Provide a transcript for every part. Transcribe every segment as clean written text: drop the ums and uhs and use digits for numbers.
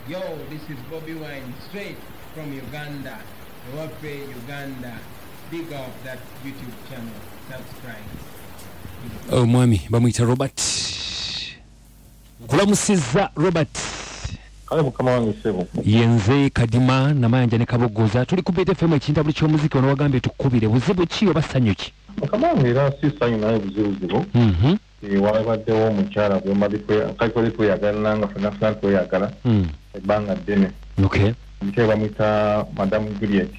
Yo, this is Bobby Wine, straight from Uganda. Wape Uganda. Big up that YouTube channel. Subscribe. Oh, mwami, bamwita Robert. Kulamusiza Robert. Kale mukama wange sebo. Yenze kadima na mayanja ne kabogoza. Tuli ku BFM ekintabuli ky'omuziki ono wagambye tukubire buzibu ki oba sanyu ki? Mukama wange era si sanyu naye buzibu. Walabaddewo omukyala gwe mali kweyagala nga fena kweyagala. Ebbanga ddene. Okay. Omukyala bamwita Madam Juliet.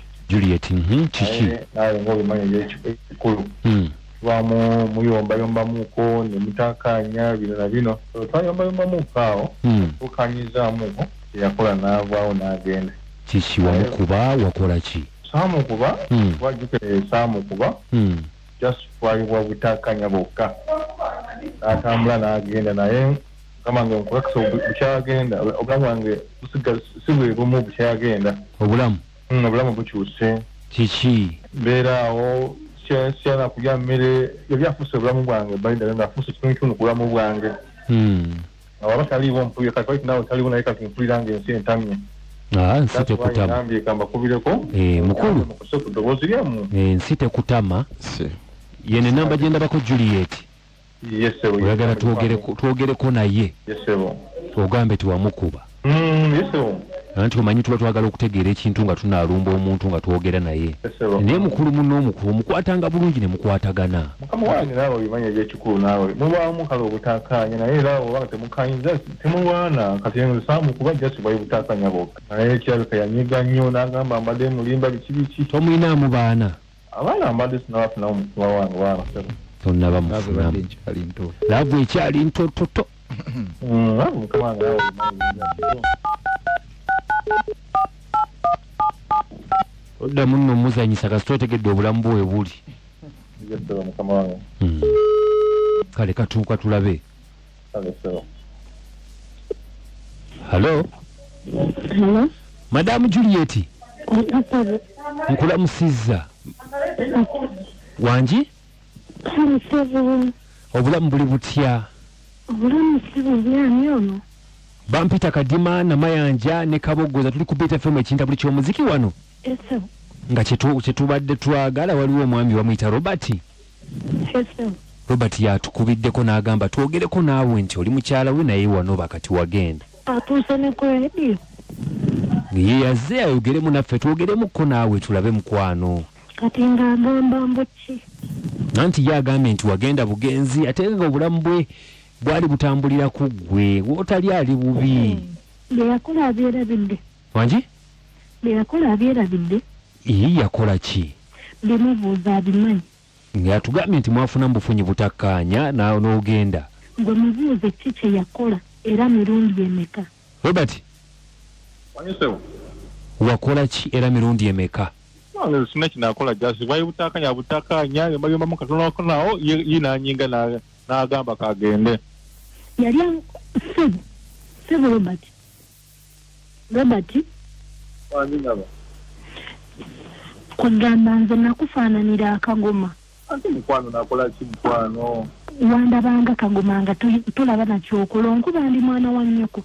Kiki. Naye ng'obimanyi ekikulu. Muyombayombamuuko ne mutakanya bino na bino. Twayombayombamuuko awo. Tukanyizaamuuko yakola n'avaawo n'agenda. Kiki wamukuba wakola ki? Saamukuba wajjukire saamukuba just twalibwa butakanya bwokka. Atambula n'agenda naye kama nga nkulakisa bukyagenda obulamu wange sibwe bumu bukyagenda. Obulamu bukyuse. Kiki? Mbeera awo siana kulya mmere yali afuuse obulamu bwange balindala nga afuuse kitundu ku bulamu bwange. Waba taliiwo mpulira kati nawe taliiwo naye kati mpulira ng'ensi entamye. Nsite kutama. Nambye kamba kubireko. Mukulu. Mukusoku ddoboozi lyemu. Nsite kutama. Yene namba genda bako Juliet. Yes sir. Oyagala twogereko naye. Yes sir. Ogambe tiwamukuba. Yes sir. Anti omanyi tuba twagala okutegeera ekintu nga tunaalumba omuntu nga twogera naye. Naye mukulu muno omukulu mukwatanga bulungi ne mukwatagana. Mukama wange naawe obimanyi ebyekikulu naawe. Mubaamu kale obutakanya naye era obanga temukanyiza temulwana kati ensaamu kuba jasi bwayi butakanya bwokka. Naye ekyaleka yanyiga nnyo n'agamba mbadde mulimba biki. Tomwinaamu baana? Abaana mbadde sinabafunawo mutima wange baana. Tonnaba mufunamu. Laavu ekyali ntototo. Mukama wange naawe obimanyi. Odda munno muzanyisa kasita otegedde obulamu bwe buli. Mukama wange. Kale katuuka tulabe. Hello? Madamu Juliet. Nkulamusizza. Wangi? Obulamu buli butya? Obulamu si bubi ono. Bampita Kadima na Mayanja ne Kabogoza tuli ku BFM ekintabuli ky'omuziki wano. Eso. Nga kyetubadde twagala waliwo omwami bamuyita Robert. Eso. Robert yatukubiddeko n'agamba twogereko naawe nti oli mukyala we naye wano bakati wagenda. Atuuse ne ku radio. Ye yazze ayogeremu naffe twogeremuko naawe tulabe mukwano. Kati ng'agamba mbuki. Anti ye agambye nti wagenda bugenzi ate nga obulamu bwe bwali butambulira ku ggwe wotali ali bubi. Yakola abyerabidde. Wangi? Yakola abyerabidde. Yakola ki? Bimubuuza abimanyi. Yatugambye nti mwafuna bufunyi butakkaanya n'ogenda. Gwe mubuuze ki kye yakola era mirundi emeka. Robert. Wanyisewo. Wakola ki era mirundi emeka? Wange sina kinakola jasi bwayi butakanya yombayombamu katono nawo ye nanyinga n'agamba kagende. Yali sebo Robert. Wanyiŋaba. Kugamba nze nakufaananira akagoma. Ate mukwano nakola ki mukwano? Wandabanga kagoma nga tulaba nakyokola onkuba ndi mwana wa nnyoko.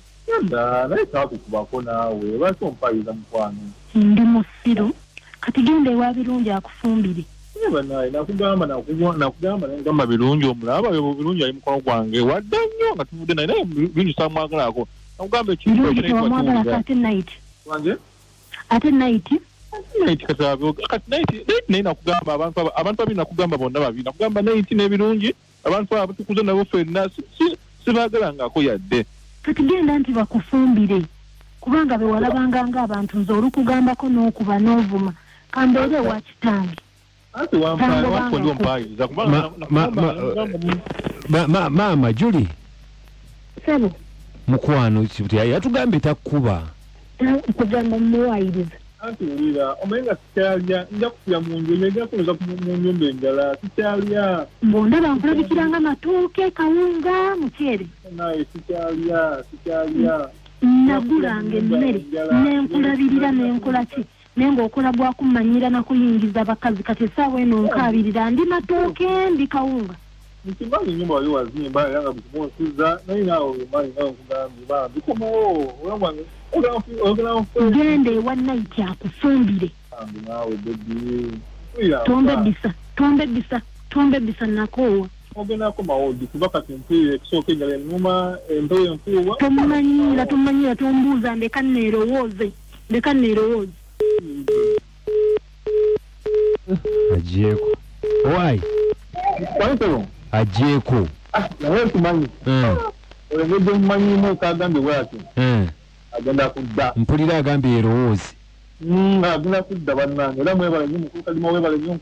Naye kakukubako naawe lwaki ompayiza mukwano? Ndi musiro kati genda ewa birungi akufumbire. Naye nakugamba nengamba birungi omulaba yo birungi ali mukwano gwange wadde nnyo nga tuvudde naye birungi samwagalako. Nakugamba ekintu ekyo ate night. Wange? Ate night kati naye nakugamba abantu babiri nakugamba bonna babiri nakugamba naiti n'ebirungi abantu abo tukuze nabo ffenna sibaagalangako yadde. Kati genda nti bakufumbire kubanga bewalabanga ng'abantu nze olukugambako n'okuba n'ovuma kambeere ewa kitange. Ati wampoli ompayiza Maama Julie. Sebo. Mukwano yatugambye takkuba. Kugamba mmuwayiriza. Anti ulira omenga sikyalya nja kufya mu nju njagala kuza mu nnyumba endala sikyalya. Mbonda bankulabikiranga matooke kawunga mukyere. Naye sikyalya. Nagulanga emmere nenkulabirira nenkola ki naye ng'okola bwakummanyira nakuyingiza bakazi kati essaawa eno nkaabirira ndi matooke ndi kawunga. Nkimanyi nyumba wali wazimba era nga bikumunsiza naye naawe omanyi nawe nkugambye bambi komawo olwamwange gende ewa night akufumbire tombe bisa nakoowa ogenako mawodi kuba kati mpire kisooka enjala ennuma empewo enfuuwa tomanyira tombuuza ndeka neerowooze ajeeko owaayi ajeeko naye tumanyi olengedde mumanyimu kagambye bwati agenda kudda mpulira agambye erowooze agenda kudda bannange era mwebale nnyo mukulu kalima webale nnyo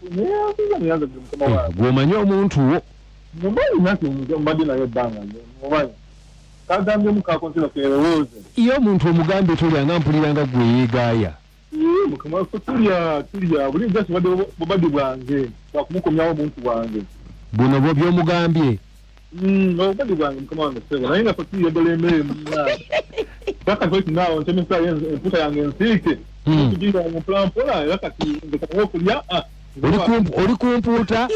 neyanza mukama wange gw'omanyi omuntu wo mumanyi nati mbadde naye ebbanga mumanyi kagambye mukakontera kerowooze iyo omuntu omugambye tolyanga mpuliranga gwe yeegaaya mukama tulya buli nti kibadde bubadde bwange bwakumukomyawo omuntu bwange buno bwo by'omugambye obubadde bwange mukama wange sebo naye nga fatulya eddala emmere munange kaka kweti naawo ntemesa emputa yange ensiike kugira mpolampola era kati ndekawo okulya oli kumpuuta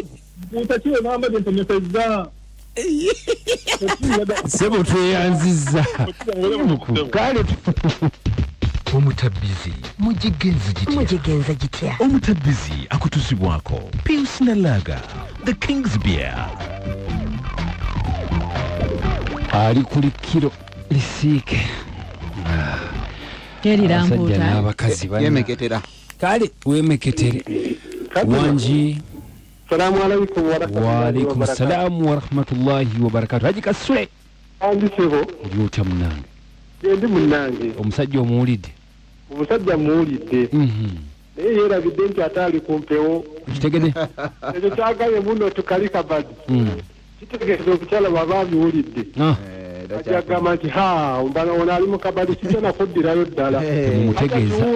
mpuuta kiwe nambadde ntemesezza sebo tweyanzizza kale omutabbizi mugigenza gitya omutabbizi akutusibwako Pius Nalaga the King's Beer ali kuli kiro lisiike abasajja n'abakazi yemeketera kale wemeketere wanji salamu alaikum waalaikum salaamu warahmatullahi wabarakatu haji kasule andisebo olyotya munange ndi munnange omusajja omuwulidde omusajja muwulidde naye yeerabidde nti ate ali ku mpewo kitegede ekyo kyagaye muno tukalika badi kitegeeza okukyala baba biwulidde ajagamba nti mbana ono ali mu kabali kijja nakuddirayo ddala mumutegeeza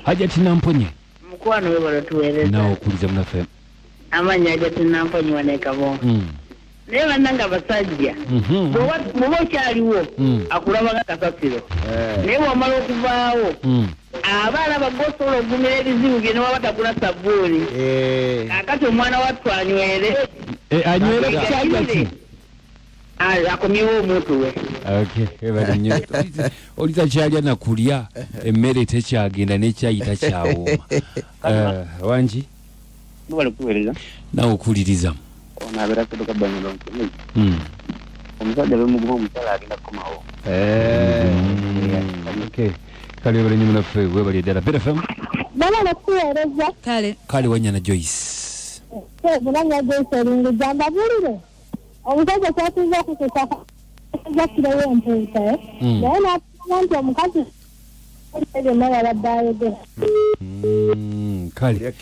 hajati namponye mukwano we balatuweereza nawe okuliza munaffe amanya hajati namponye wanekabo naye bannanga abasajja bw'oba okyaliwo akulabaga kasasiro naye bw'omala okuvaawo abaana bagosobola okugumira ebizibu bye newaba tagula sabbuuni kakati omwana wattu anywere anywere akomyewo omuntu we ebali nnyo oli takyalya nakulya emmere tekyagenda nekyayita kyawooma wangi nawe okulirizamu omusajja bemuguba omusala agenda kukomawo kale ebali nnyo munaffe webali eddala BFM bana nakuweereza kale wanyana Joyce bunanya Joyce olingiza mbabulire omusajja kyatuza okusesa kirewo empuuta naye natuma nti omukazi byonna babadde ayogera kale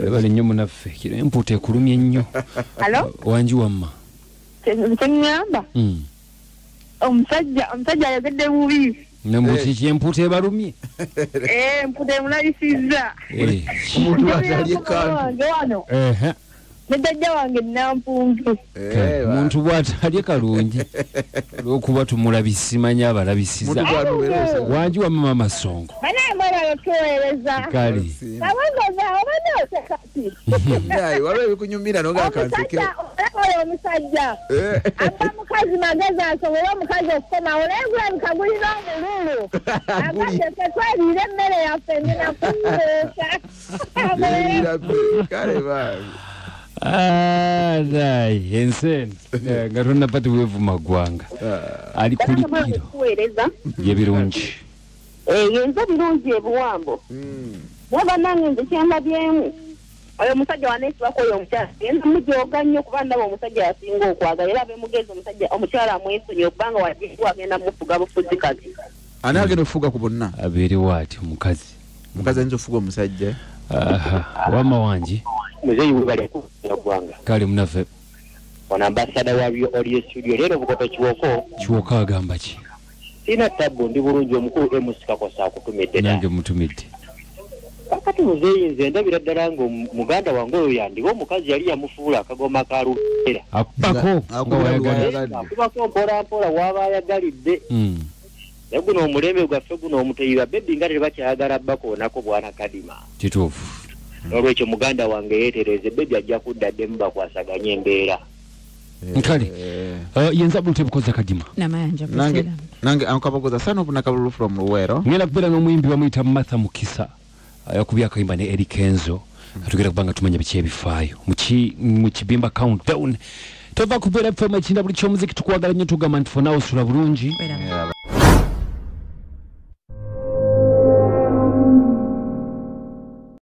ebali nnyo munaffe kiro empuuta ekulumye ennyo wanji wamma kyeŋŋamba omusajja ayogedde bubi nembuti kyempuuta ebalumye empuuta emulabisizza omuntu atali ekantu wano nedajja wange nampuntu omuntu bw'atalye kalungi olw'okuba tumulabisimanyi abalabisiza wanji wa mama Masongo banaye mwana otuweereza kale abagoza obanaosekati waliwo ebikunyumira nogakanseke oyo omusajja aba mukazi magezi asobole omukazi okukomawo naye gulabikagulina omululu agadde tetwaliire emmere yaffe ndinakuuka kale baabi nayi ensene nga tonnapati weevuma ggwanga ali kulikiro yebirungi yenza birungi ebuwambo naye bannange nze kyembabyemu oyo omusajja waneesibako oyo omukyala yenza mujooga nnyo kuba ndaba omusajja yasinga okwagala era abemugezi omukyala amwesonyi okubanga wajiku agenda mufuga bufuzi kati ani agenda okufuga ku bonna abeerewo ati omukazi ayinza okufuga omusajja wama wangi muzeeyi webali okuggwanga kale munaffe ono ambasada wa audio studio leero bukoto kiwoko agamba ki sina tabbu ndi bulungi omukulu emusikakosa akutumidde nange mutumidde kakati muzeeyi nze ndabira ddala nga muganda wange oyo yandiba omukazi yali yamufuula akagoma ka lubeera akubako akubako mpolampola waaba ayagalidde naye guno omulembe gwaffe guno omuteyiba bebbi nga tebakyayagala bakoonako bwana kadima kituufu olwekyo muganda wange yeetereze bebbi ajja kudda ddemu bakwasaganye embeera nkale yenza bulute bukoza kadima namayanja nange ankabagoza sana obuna kabulu from Luwero ngena kubera n'omuyimbi bamuyita Martha Mukisa yakubya akayimba ne Eric Kenzo atugera kubanga tumanya bichi ebifaayo mu kibimba countdown tova kubera FM ekinda buli ky'omuziki tukwagala nnyo tugamba nti for now sula bulungi